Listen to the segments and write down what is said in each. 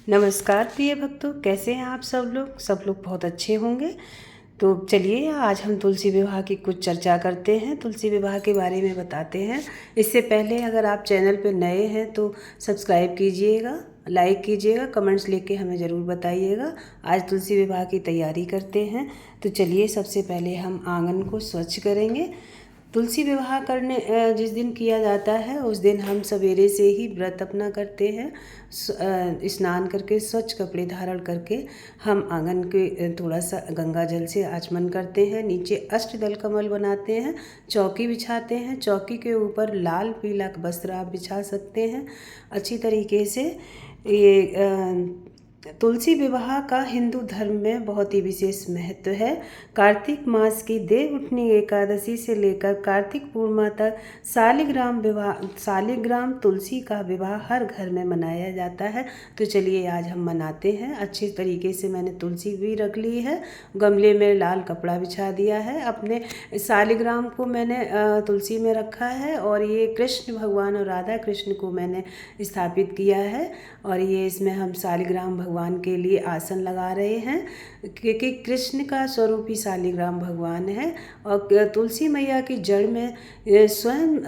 नमस्कार प्रिय भक्तों, कैसे हैं आप सब लोग बहुत अच्छे होंगे। तो चलिए आज हम तुलसी विवाह की कुछ चर्चा करते हैं, तुलसी विवाह के बारे में बताते हैं। इससे पहले अगर आप चैनल पर नए हैं तो सब्सक्राइब कीजिएगा, लाइक कीजिएगा, कमेंट्स लेके हमें ज़रूर बताइएगा। आज तुलसी विवाह की तैयारी करते हैं। तो चलिए सबसे पहले हम आंगन को स्वच्छ करेंगे। तुलसी विवाह करने जिस दिन किया जाता है उस दिन हम सवेरे से ही व्रत अपना करते हैं। स्नान करके स्वच्छ कपड़े धारण करके हम आंगन के थोड़ा सा गंगा जल से आचमन करते हैं। नीचे अष्टदल कमल बनाते हैं, चौकी बिछाते हैं। चौकी के ऊपर लाल पीला वस्त्र आप बिछा सकते हैं अच्छी तरीके से। ये तुलसी विवाह का हिंदू धर्म में बहुत ही विशेष महत्व है। कार्तिक मास की देवउठनी एकादशी से लेकर कार्तिक पूर्णिमा तक शालिग्राम तुलसी का विवाह हर घर में मनाया जाता है। तो चलिए आज हम मनाते हैं। अच्छे तरीके से मैंने तुलसी भी रख ली है, गमले में लाल कपड़ा बिछा दिया है। अपने शालिग्राम को मैंने तुलसी में रखा है और ये कृष्ण भगवान और राधा कृष्ण को मैंने स्थापित किया है। और ये इसमें हम शालिग्राम भगवान के लिए आसन लगा रहे हैं, क्योंकि कृष्ण का स्वरूप ही शालिग्राम भगवान है। और तुलसी मैया की जड़ में स्वयं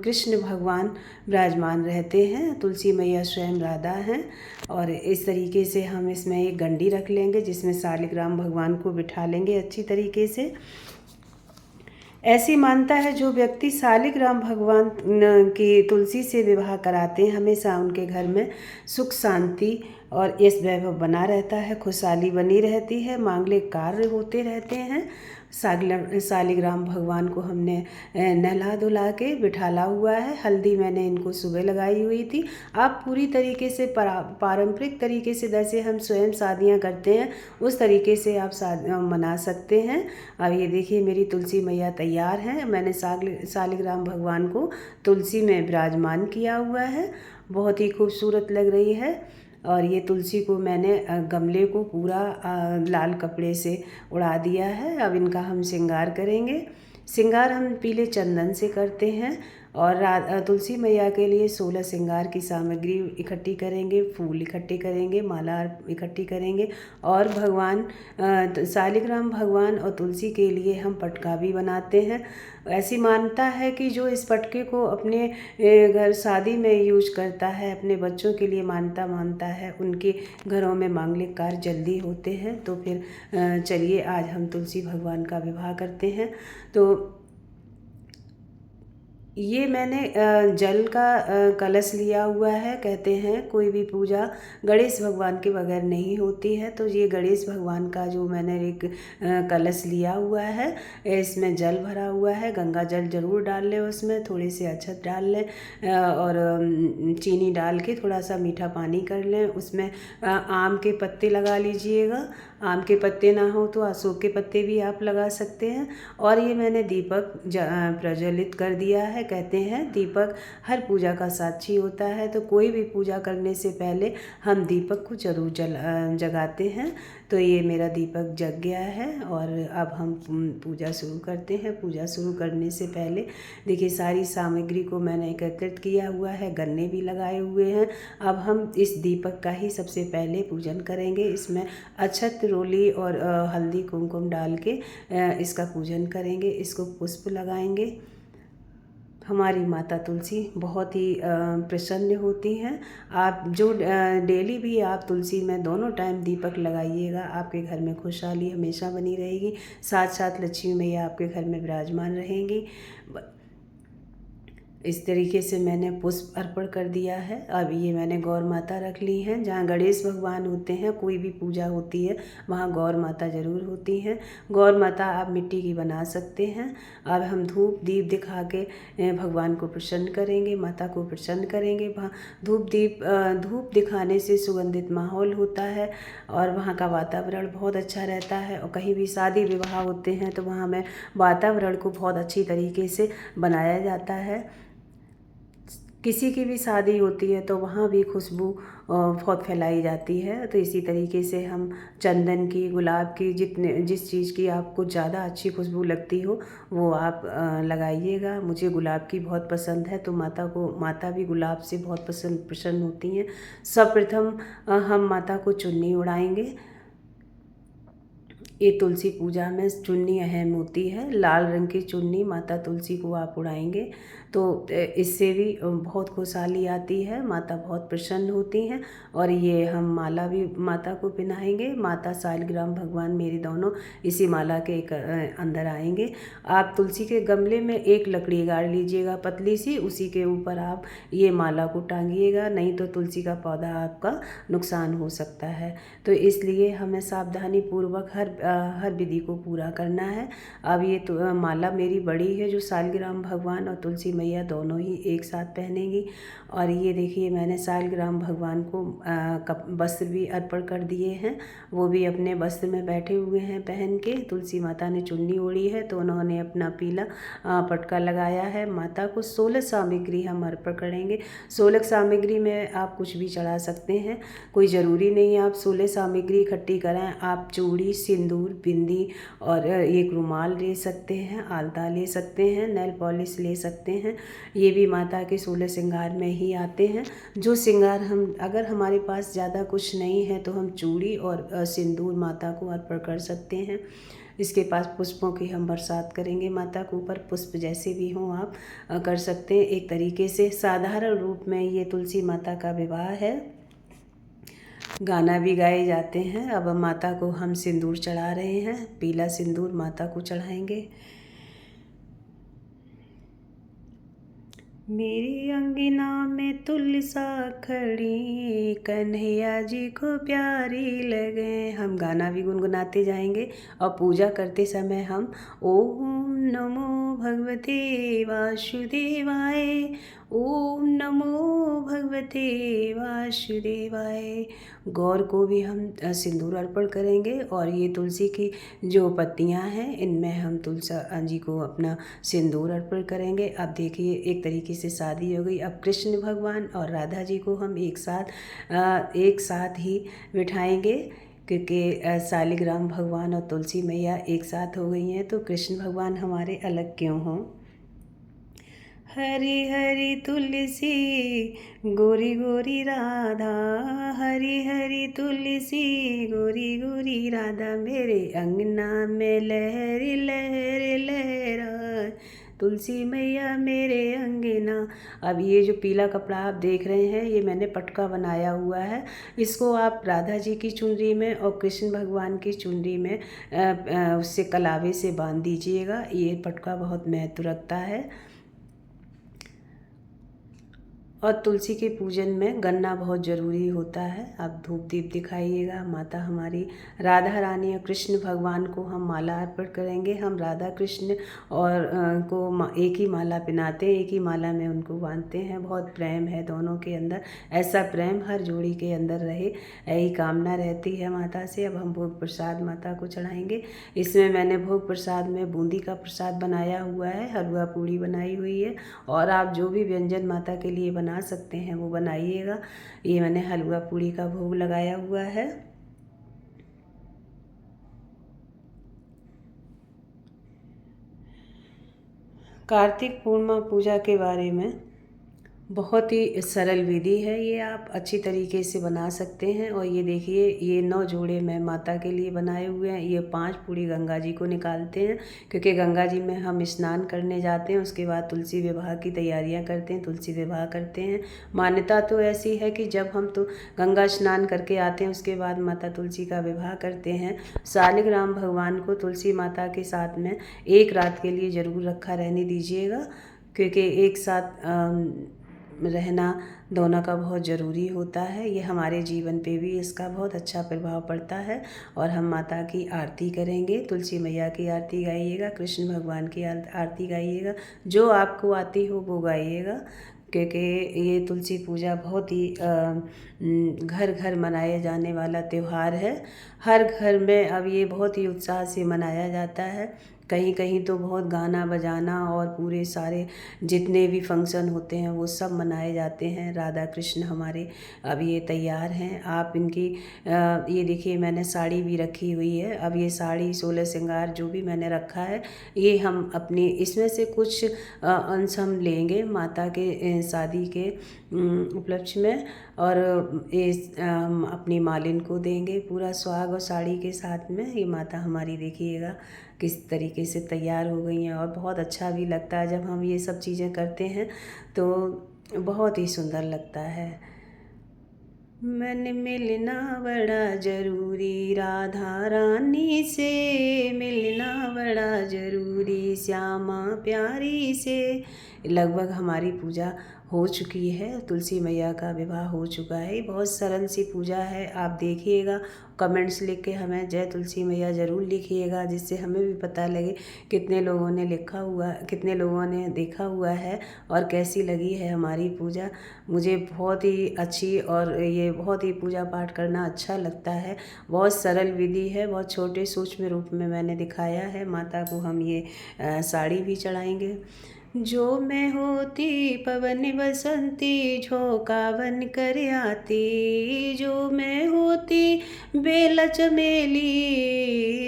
कृष्ण भगवान विराजमान रहते हैं। तुलसी मैया स्वयं राधा हैं। और इस तरीके से हम इसमें एक गंडी रख लेंगे जिसमें शालिग्राम भगवान को बिठा लेंगे अच्छी तरीके से। ऐसी मानता है जो व्यक्ति शालिग्राम भगवान की तुलसी से विवाह कराते हैं, हमेशा उनके घर में सुख शांति और यश वैभव बना रहता है, खुशहाली बनी रहती है, मांगलिक कार्य होते रहते हैं। शालिग्राम भगवान को हमने नहला धुला के बिठाला हुआ है। हल्दी मैंने इनको सुबह लगाई हुई थी। आप पूरी तरीके से पारंपरिक तरीके से जैसे हम स्वयं शादियां करते हैं उस तरीके से आप मना सकते हैं। अब ये देखिए मेरी तुलसी मैया तैयार हैं। मैंने शालिग्राम भगवान को तुलसी में विराजमान किया हुआ है, बहुत ही खूबसूरत लग रही है। और ये तुलसी को मैंने गमले को पूरा लाल कपड़े से उड़ा दिया है। अब इनका हम श्रृंगार करेंगे। श्रृंगार हम पीले चंदन से करते हैं और तुलसी मैया के लिए 16 श्रृंगार की सामग्री इकट्ठी करेंगे, फूल इकट्ठे करेंगे, माला इकट्ठी करेंगे। और भगवान शालिग्राम भगवान और तुलसी के लिए हम पटका भी बनाते हैं। ऐसी मानता है कि जो इस पटके को अपने घर शादी में यूज करता है, अपने बच्चों के लिए मानता है, उनके घरों में मांगलिक कार्य जल्दी होते हैं। तो फिर चलिए आज हम तुलसी भगवान का विवाह करते हैं। तो ये मैंने जल का कलश लिया हुआ है। कहते हैं कोई भी पूजा गणेश भगवान के बगैर नहीं होती है। तो ये गणेश भगवान का जो मैंने एक कलश लिया हुआ है, इसमें जल भरा हुआ है। गंगा जल जरूर डाल लें, उसमें थोड़ी सी अक्षत डाल लें और चीनी डाल के थोड़ा सा मीठा पानी कर लें। उसमें आम के पत्ते लगा लीजिएगा। आम के पत्ते ना हो तो अशोक के पत्ते भी आप लगा सकते हैं। और ये मैंने दीपक प्रज्वलित कर दिया है। कहते हैं दीपक हर पूजा का साक्षी होता है। तो कोई भी पूजा करने से पहले हम दीपक को जरूर जगाते हैं। तो ये मेरा दीपक जग गया है और अब हम पूजा शुरू करते हैं। पूजा शुरू करने से पहले देखिए सारी सामग्री को मैंने एकत्रित किया हुआ है, गन्ने भी लगाए हुए हैं। अब हम इस दीपक का ही सबसे पहले पूजन करेंगे। इसमें अक्षत रोली और हल्दी कुमकुम डाल के इसका पूजन करेंगे, इसको पुष्प लगाएंगे। हमारी माता तुलसी बहुत ही प्रसन्न होती हैं। आप जो डेली भी आप तुलसी में दोनों टाइम दीपक लगाइएगा, आपके घर में खुशहाली हमेशा बनी रहेगी। साथ साथ लक्ष्मी मैया आपके घर में विराजमान रहेंगी। इस तरीके से मैंने पुष्प अर्पण कर दिया है। अब ये मैंने गौर माता रख ली हैं। जहाँ गणेश भगवान होते हैं, कोई भी पूजा होती है, वहाँ गौर माता ज़रूर होती हैं। गौर माता आप मिट्टी की बना सकते हैं। अब हम धूप दीप दिखा के भगवान को प्रसन्न करेंगे, माता को प्रसन्न करेंगे। वहाँ धूप दिखाने से सुगंधित माहौल होता है और वहाँ का वातावरण बहुत अच्छा रहता है। और कहीं भी शादी विवाह होते हैं तो वहाँ में वातावरण को बहुत अच्छी तरीके से बनाया जाता है। किसी की भी शादी होती है तो वहाँ भी खुशबू बहुत फैलाई जाती है। तो इसी तरीके से हम चंदन की, गुलाब की, जिस चीज़ की आपको ज़्यादा अच्छी खुशबू लगती हो वो आप लगाइएगा। मुझे गुलाब की बहुत पसंद है, तो माता भी गुलाब से बहुत प्रसन्न होती हैं। सर्वप्रथम हम माता को चुन्नी उड़ाएंगे। ये तुलसी पूजा में चुन्नी अहम होती है। लाल रंग की चुन्नी माता तुलसी को आप उड़ाएंगे तो इससे भी बहुत खुशहाली आती है, माता बहुत प्रसन्न होती हैं। और ये हम माला भी माता को पहनाएंगे। माता शालिग्राम भगवान मेरे दोनों इसी माला के अंदर आएंगे। आप तुलसी के गमले में एक लकड़ी गाड़ लीजिएगा पतली सी, उसी के ऊपर आप ये माला को टांगिएगा, नहीं तो तुलसी का पौधा आपका नुकसान हो सकता है। तो इसलिए हमें सावधानी पूर्वक हर विधि को पूरा करना है। अब ये तो माला मेरी बड़ी है जो शालिग्राम भगवान और तुलसी मैया दोनों ही एक साथ पहनेंगी। और ये देखिए मैंने शालिग्राम भगवान को वस्त्र भी अर्पण कर दिए हैं, वो भी अपने वस्त्र में बैठे हुए हैं पहन के। तुलसी माता ने चुन्नी ओढ़ी है तो उन्होंने अपना पीला पटका लगाया है। माता को 16 सामग्री हम अर्पण करेंगे। 16 सामग्री में आप कुछ भी चढ़ा सकते हैं, कोई ज़रूरी नहीं है आप 16 सामग्री इकट्ठी कराएं। आप चूड़ी, सिंदूर, बिंदी और एक रुमाल ले सकते हैं, आलता ले सकते हैं, नेल पॉलिश ले सकते हैं। ये भी माता के 16 श्रृंगार में ही आते हैं। जो श्रृंगार अगर हमारे पास ज़्यादा कुछ नहीं है तो हम चूड़ी और सिंदूर माता को अर्पण कर सकते हैं। इसके पास पुष्पों की हम बरसात करेंगे माता के ऊपर। पुष्प जैसे भी हों आप कर सकते हैं। एक तरीके से साधारण रूप में ये तुलसी माता का विवाह है। गाना भी गाए जाते हैं। अब माता को हम सिंदूर चढ़ा रहे हैं, पीला सिंदूर माता को चढ़ाएंगे। मेरी अंगना में तुलसा खड़ी, कन्हैया जी को प्यारी लगे। हम गाना भी गुनगुनाते जाएंगे और पूजा करते समय हम ओम नमो भगवते वासुदेवाय, ओम नमो भगवते वासुदेवाय। गौर को भी हम सिंदूर अर्पण करेंगे। और ये तुलसी की जो पत्तियां हैं इनमें हम तुलसा जी को अपना सिंदूर अर्पण करेंगे। अब देखिए एक तरीके से शादी हो गई। अब कृष्ण भगवान और राधा जी को हम एक साथ ही बिठाएंगे, क्योंकि शालिग्राम भगवान और तुलसी मैया एक साथ हो गई हैं तो कृष्ण भगवान हमारे अलग क्यों हों। हरी हरी तुलसी गोरी गोरी राधा, हरी हरी तुलसी गोरी गोरी राधा, मेरे अंगना में लहरी लहरी लहरा, तुलसी मैया मेरे अंगना। अब ये जो पीला कपड़ा आप देख रहे हैं ये मैंने पटका बनाया हुआ है। इसको आप राधा जी की चुनरी में और कृष्ण भगवान की चुनरी में उससे कलावे से बांध दीजिएगा। ये पटका बहुत महत्व रखता है। और तुलसी के पूजन में गन्ना बहुत ज़रूरी होता है। आप धूप दीप दिखाइएगा। माता हमारी राधा रानी और कृष्ण भगवान को हम माला अर्पण करेंगे। हम राधा कृष्ण और को एक ही माला पहनाते हैं, एक ही माला में उनको बांधते हैं। बहुत प्रेम है दोनों के अंदर। ऐसा प्रेम हर जोड़ी के अंदर रहे, यही कामना रहती है माता से। अब हम भोग प्रसाद माता को चढ़ाएंगे। इसमें मैंने भोग प्रसाद में बूंदी का प्रसाद बनाया हुआ है, हलवा पूड़ी बनाई हुई है। और आप जो भी व्यंजन माता के लिए बना सकते हैं वो बनाइएगा। ये मैंने हलवा पूड़ी का भोग लगाया हुआ है। कार्तिक पूर्णिमा पूजा के बारे में बहुत ही सरल विधि है, ये आप अच्छी तरीके से बना सकते हैं। और ये देखिए ये 9 जोड़े मैं माता के लिए बनाए हुए हैं। ये 5 पूड़ी गंगा जी को निकालते हैं, क्योंकि गंगा जी में हम स्नान करने जाते हैं, उसके बाद तुलसी विवाह की तैयारियां करते हैं, तुलसी विवाह करते हैं। मान्यता तो ऐसी है कि जब हम तो गंगा स्नान करके आते हैं उसके बाद माता तुलसी का विवाह करते हैं। शालिग्राम भगवान को तुलसी माता के साथ में एक रात के लिए ज़रूर रखा रहने दीजिएगा, क्योंकि एक साथ रहना दोनों का बहुत ज़रूरी होता है। ये हमारे जीवन पे भी इसका बहुत अच्छा प्रभाव पड़ता है। और हम माता की आरती करेंगे। तुलसी मैया की आरती गाइएगा, कृष्ण भगवान की आरती गाइएगा, जो आपको आती हो वो गाइएगा। क्योंकि ये तुलसी पूजा बहुत ही घर घर मनाया जाने वाला त्यौहार है। हर घर में अब ये बहुत ही उत्साह से मनाया जाता है, कहीं कहीं तो बहुत गाना बजाना और पूरे सारे जितने भी फंक्शन होते हैं वो सब मनाए जाते हैं। राधा कृष्ण हमारे अब ये तैयार हैं। आप इनकी ये देखिए मैंने साड़ी भी रखी हुई है। अब ये साड़ी 16 श्रृंगार जो भी मैंने रखा है ये हम अपनी इसमें से कुछ अंश हम लेंगे माता के शादी के उपलक्ष्य में, और ये हम अपनी मालिन को देंगे पूरा सुहाग और साड़ी के साथ में। ये माता हमारी देखिएगा किस तरीके से तैयार हो गई हैं, और बहुत अच्छा भी लगता है जब हम ये सब चीज़ें करते हैं तो बहुत ही सुंदर लगता है। मन मिलना बड़ा ज़रूरी, राधा रानी से मिलना बड़ा ज़रूरी, श्यामा प्यारी से। लगभग हमारी पूजा हो चुकी है, तुलसी मैया का विवाह हो चुका है। बहुत सरल सी पूजा है, आप देखिएगा। कमेंट्स लिख के हमें जय तुलसी मैया ज़रूर लिखिएगा, जिससे हमें भी पता लगे कितने लोगों ने लिखा हुआ, कितने लोगों ने देखा हुआ है और कैसी लगी है हमारी पूजा। मुझे बहुत ही अच्छी और ये बहुत ही पूजा पाठ करना अच्छा लगता है। बहुत सरल विधि है, बहुत छोटे सूक्ष्म रूप में मैंने दिखाया है। माता को हम ये साड़ी भी चढ़ाएंगे। जो मैं होती पवन बसंती, झोंका बन कर आती, जो मैं होती बेला चमेली,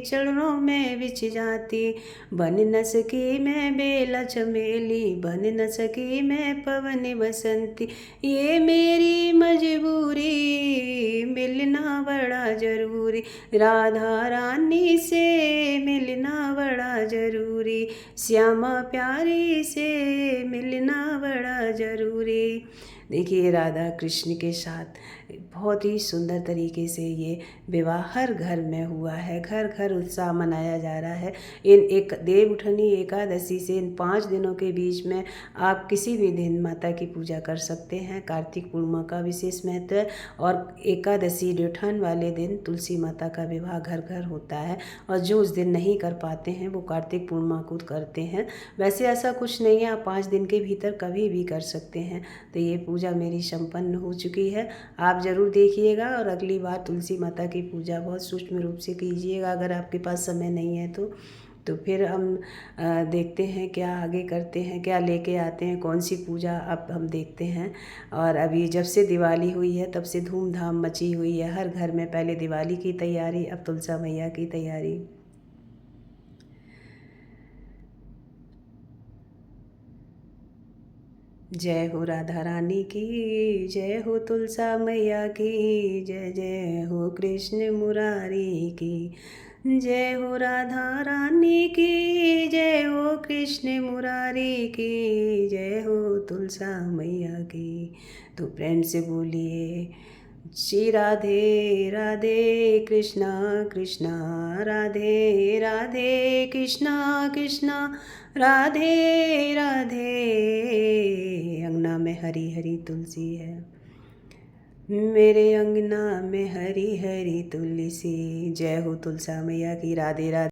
चरणों में बिछ जाती। बन न सकी मैं बेला चमेली, बन न सकी मैं पवन बसंती, ये मेरी मजबूरी, मिलना बड़ा ज़रूरी, राधा रानी से मिलना बड़ा ज़रूरी, श्यामा प्यारी से मिलना बड़ा ज़रूरी। देखिए राधा कृष्ण के साथ बहुत ही सुंदर तरीके से ये विवाह हर घर में हुआ है। घर घर उत्साह मनाया जा रहा है। इन एक देवउठनी एकादशी से इन 5 दिनों के बीच में आप किसी भी दिन माता की पूजा कर सकते हैं। कार्तिक पूर्णिमा का विशेष महत्व है, और एकादशी देवउठान वाले दिन तुलसी माता का विवाह घर घर होता है। और जो उस दिन नहीं कर पाते हैं वो कार्तिक पूर्णिमा को करते हैं। वैसे ऐसा कुछ नहीं है, आप 5 दिन के भीतर कभी भी कर सकते हैं। तो ये पूजा मेरी संपन्न हो चुकी है। आप ज़रूर देखिएगा, और अगली बार तुलसी माता की पूजा बहुत सूक्ष्म रूप से कीजिएगा। अगर आपके पास समय नहीं है तो फिर हम देखते हैं क्या आगे करते हैं, क्या लेके आते हैं, कौन सी पूजा अब हम देखते हैं। और अभी जब से दिवाली हुई है तब से धूमधाम मची हुई है हर घर में। पहले दिवाली की तैयारी, अब तुलसा मैया की तैयारी। जय हो राधा रानी की, जय हो तुलसा मैया की, जय जय हो कृष्ण मुरारी की। जय हो राधा रानी की, जय हो कृष्ण मुरारी की, जय हो तुलसा मैया की। तो प्रेम से बोलिए श्री राधे राधे, कृष्णा कृष्णा राधे राधे, कृष्णा कृष्णा राधे राधे। अंगना में हरी हरी तुलसी है, मेरे अंगना में हरी हरी तुलसी। जय हो तुलसा मैया की। राधे राधे।